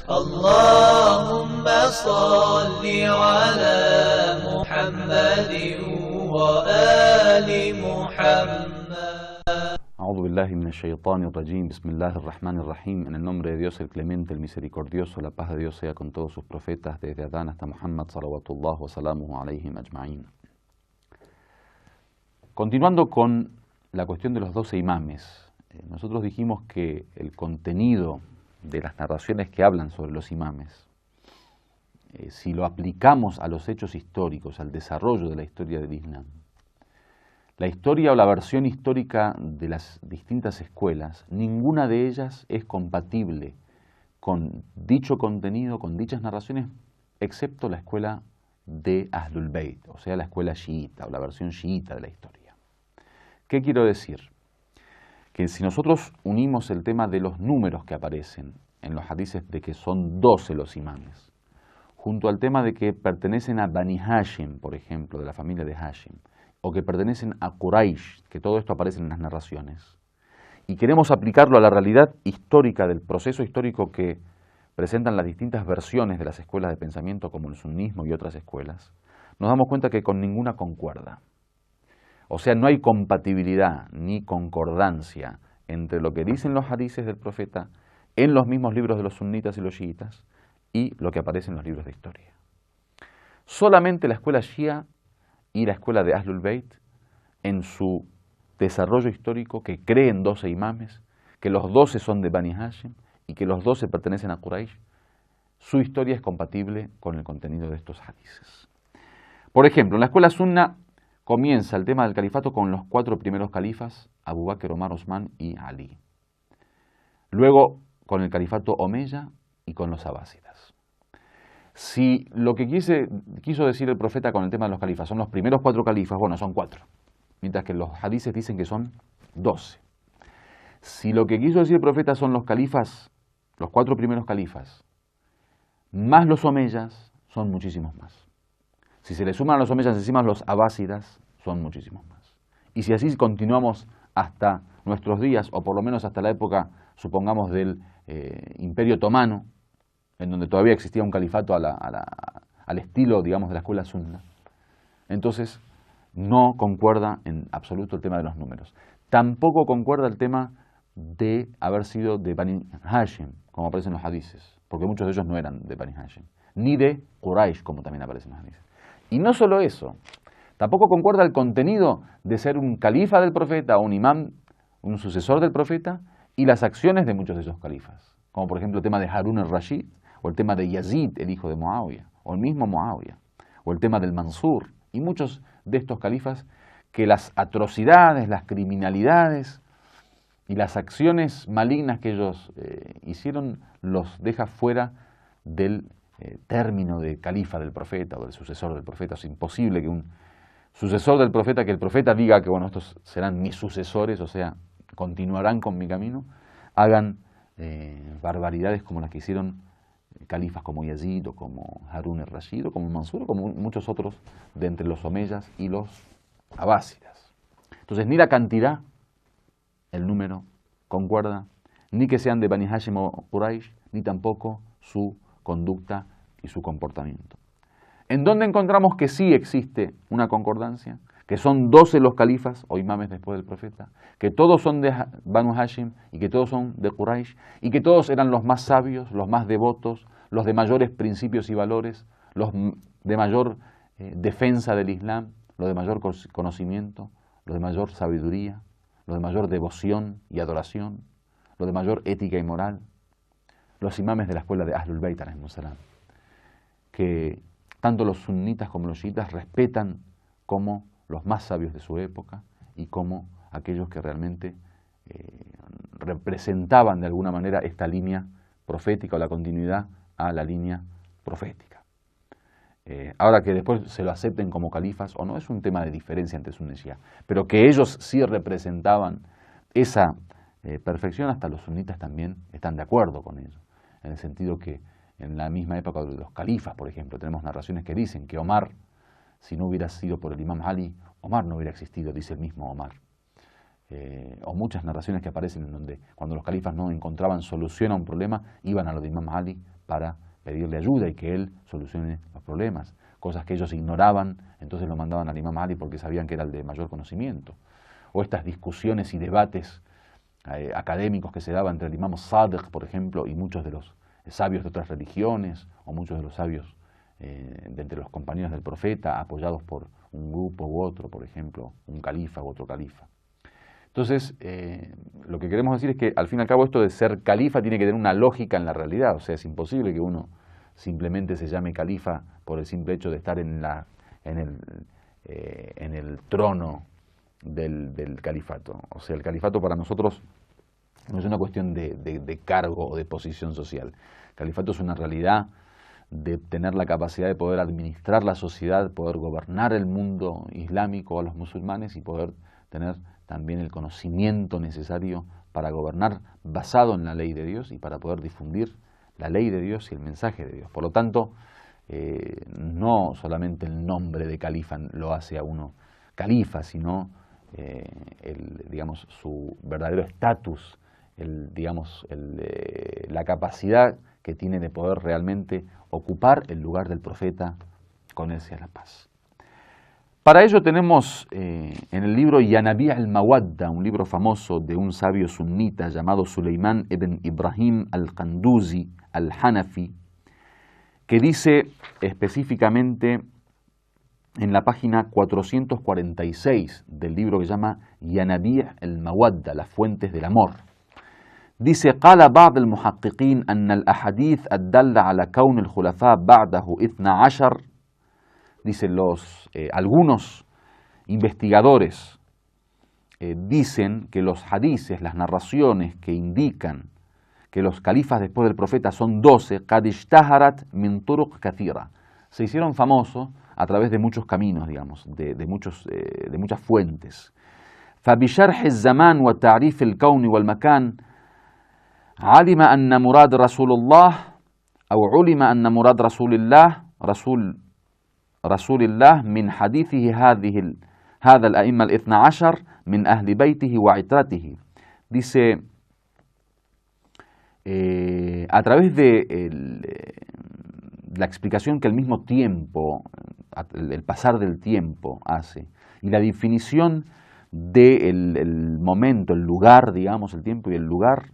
اللهم صل على محمد وآل محمد. أعوذ بالله من الشيطان الرجيم. بسم الله الرحمن الرحيم. En el nombre de Dios, el clemente, el misericordioso, la paz de Dios sea con todos sus profetas, desde Adán hasta Muhammad, salawatullah wa salamuhu alayhim ajma'in. Continuando con la cuestión de los 12 imames, nosotros dijimos que el contenido de las narraciones que hablan sobre los imames, si lo aplicamos a los hechos históricos, al desarrollo de la historia del Islam, la historia o la versión histórica de las distintas escuelas, ninguna de ellas es compatible con dicho contenido, con dichas narraciones, excepto la escuela de Ahlul Bayt, o sea, la escuela chiita o la versión chiita de la historia. ¿Qué quiero decir? Que si nosotros unimos el tema de los números que aparecen en los hadices de que son 12 los imames, junto al tema de que pertenecen a Bani Hashim, por ejemplo, de la familia de Hashim, o que pertenecen a Quraysh, que todo esto aparece en las narraciones, y queremos aplicarlo a la realidad histórica del proceso histórico que presentan las distintas versiones de las escuelas de pensamiento, como el sunnismo y otras escuelas, nos damos cuenta que con ninguna concuerda. O sea, no hay compatibilidad ni concordancia entre lo que dicen los hadices del profeta en los mismos libros de los sunnitas y los chiitas y lo que aparece en los libros de historia. Solamente la escuela shia y la escuela de Ahlul Bayt, en su desarrollo histórico, que creen 12 imames, que los 12 son de Bani Hashim y que los 12 pertenecen a Quraysh, su historia es compatible con el contenido de estos hadices. Por ejemplo, en la escuela sunna comienza el tema del califato con los 4 primeros califas, Abu Bakr, Omar, Osman y Ali. Luego con el califato omeya y con los abásidas. Si lo que quiso decir el profeta con el tema de los califas son los primeros 4 califas, bueno, son 4, mientras que los hadices dicen que son 12. Si lo que quiso decir el profeta son los califas, los 4 primeros califas, más los omeyas, son muchísimos más. Si se le suman a los omeyas encima los abásidas, son muchísimos más. Y si así continuamos hasta nuestros días, o por lo menos hasta la época, supongamos, del Imperio Otomano, en donde todavía existía un califato al estilo, digamos, de la escuela sunna, entonces no concuerda en absoluto el tema de los números. Tampoco concuerda el tema de haber sido de Bani Hashim, como aparecen los hadices, porque muchos de ellos no eran de Bani Hashim, ni de Quraysh, como también aparecen los hadices. Y no solo eso, tampoco concuerda el contenido de ser un califa del profeta, o un imán, un sucesor del profeta, y las acciones de muchos de esos califas, como por ejemplo el tema de Harun al-Rashid, o el tema de Yazid, el hijo de Muawiyah, o el mismo Muawiyah, o el tema del Mansur, y muchos de estos califas que las atrocidades, las criminalidades y las acciones malignas que ellos hicieron los deja fuera del término de califa del profeta o del sucesor del profeta. Es imposible que un sucesor del profeta, que el profeta diga que bueno, estos serán mis sucesores, o sea, continuarán con mi camino, hagan barbaridades como las que hicieron califas como Yazid o como Harun al-Rashid o como Mansur o como muchos otros de entre los omeyas y los abásidas. Entonces ni la cantidad, el número, concuerda, ni que sean de Bani Hashim o Quraysh, ni tampoco su conducta y su comportamiento. ¿En dónde encontramos que sí existe una concordancia? Que son 12 los califas o imames después del profeta, que todos son de Banu Hashim y que todos son de Quraysh y que todos eran los más sabios, los más devotos, los de mayores principios y valores, los de mayor defensa del Islam, los de mayor conocimiento, los de mayor sabiduría, los de mayor devoción y adoración, los de mayor ética y moral, los imames de la escuela de Ahlul Bayt, que tanto los sunnitas como los chiitas respetan como los más sabios de su época y como aquellos que realmente representaban de alguna manera esta línea profética o la continuidad a la línea profética. Ahora que después se lo acepten como califas o no, es un tema de diferencia entre sunni y shia, pero que ellos sí representaban esa perfección, hasta los sunnitas también están de acuerdo con ello, en el sentido que en la misma época de los califas, por ejemplo, tenemos narraciones que dicen que Omar, si no hubiera sido por el imam Ali, Omar no hubiera existido, dice el mismo Omar. O muchas narraciones que aparecen en donde cuando los califas no encontraban solución a un problema, iban a lo de Imam Ali para pedirle ayuda y que él solucione los problemas. Cosas que ellos ignoraban, entonces lo mandaban al Imam Ali porque sabían que era el de mayor conocimiento. O estas discusiones y debates académicos que se daban entre el Imam Sadiq, por ejemplo, y muchos de los sabios de otras religiones, o muchos de los sabios de entre los compañeros del profeta, apoyados por un grupo u otro, por ejemplo, un califa u otro califa. Entonces, lo que queremos decir es que al fin y al cabo esto de ser califa tiene que tener una lógica en la realidad, o sea, es imposible que uno simplemente se llame califa por el simple hecho de estar en el trono del califato. O sea, el califato para nosotros no es una cuestión de cargo o de posición social. El califato es una realidad de tener la capacidad de poder administrar la sociedad, poder gobernar el mundo islámico a los musulmanes y poder tener también el conocimiento necesario para gobernar basado en la ley de Dios y para poder difundir la ley de Dios y el mensaje de Dios. Por lo tanto, no solamente el nombre de califa lo hace a uno califa, sino digamos, su verdadero estatus, la capacidad que tiene de poder realmente ocupar el lugar del profeta, con él sea la paz. Para ello tenemos en el libro Yanabi' al-Mawadda, un libro famoso de un sabio sunnita llamado Suleiman ibn Ibrahim al-Qanduzi al-Hanafi, que dice específicamente en la página 446 del libro que se llama Yanabi' al-Mawadda, las fuentes del amor. Dice: قال بعض المحققين أن الأحاديث الدالة على كون الخلفاء بعده 12. Dicen algunos investigadores dicen que los hadices, las narraciones que indican que los califas después del profeta son 12, قد اشتهرت من طرق كثيرة, se hicieron famosos a través de muchos caminos, digamos, de muchas fuentes. فبشرح الزمان وتعريف الكون والمكان علم أن مراد رسول الله أو علم أن مراد رسول الله من حديثه هذا الأئمة الاثنى عشر من أهل بيته وعترته. Dice, a través de la explicación que el mismo tiempo, el pasar del tiempo hace, y la definición del momento, el lugar, digamos, el tiempo y el lugar,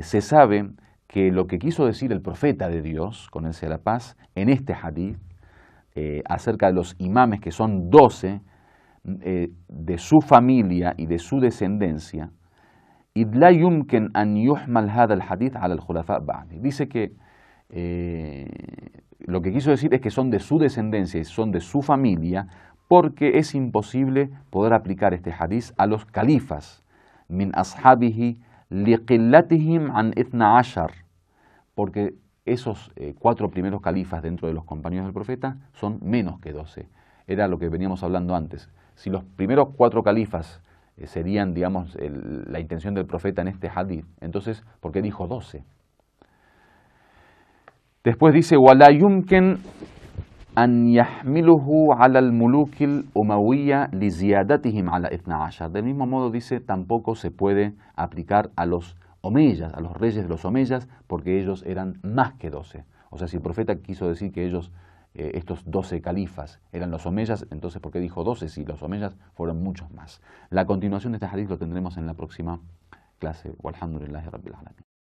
se sabe que lo que quiso decir el profeta de Dios, con él sea la paz, en este hadith, acerca de los imames que son 12, de su familia y de su descendencia, إذ لا يمكن أن يحمل هذا الحديث على الخلفاء بعد. Dice que lo que quiso decir es que son de su descendencia y son de su familia, porque es imposible poder aplicar este hadith a los califas, min ashabihi liqillatihim an 12, porque esos 4 primeros califas dentro de los compañeros del profeta son menos que 12. Era lo que veníamos hablando antes. Si los primeros 4 califas serían, digamos, la intención del profeta en este hadith, entonces, ¿por qué dijo 12? Después dice, وَلَا يُمْكِنْ أَنْ يَحْمِلُهُ عَلَى الْمُلُوكِ الْأُمَوِيَّةِ لِزِيَادَتِهِمْ عَلَى 12. Del mismo modo dice, tampoco se puede aplicar a los omeyas, a los reyes de los omeyas, porque ellos eran más que 12. O sea, si el profeta quiso decir que ellos, estos 12 califas, eran los omeyas, entonces ¿por qué dijo 12 si los omeyas fueron muchos más? La continuación de este hadith lo tendremos en la próxima clase. Walhamdulillahi Rabbil Alamin.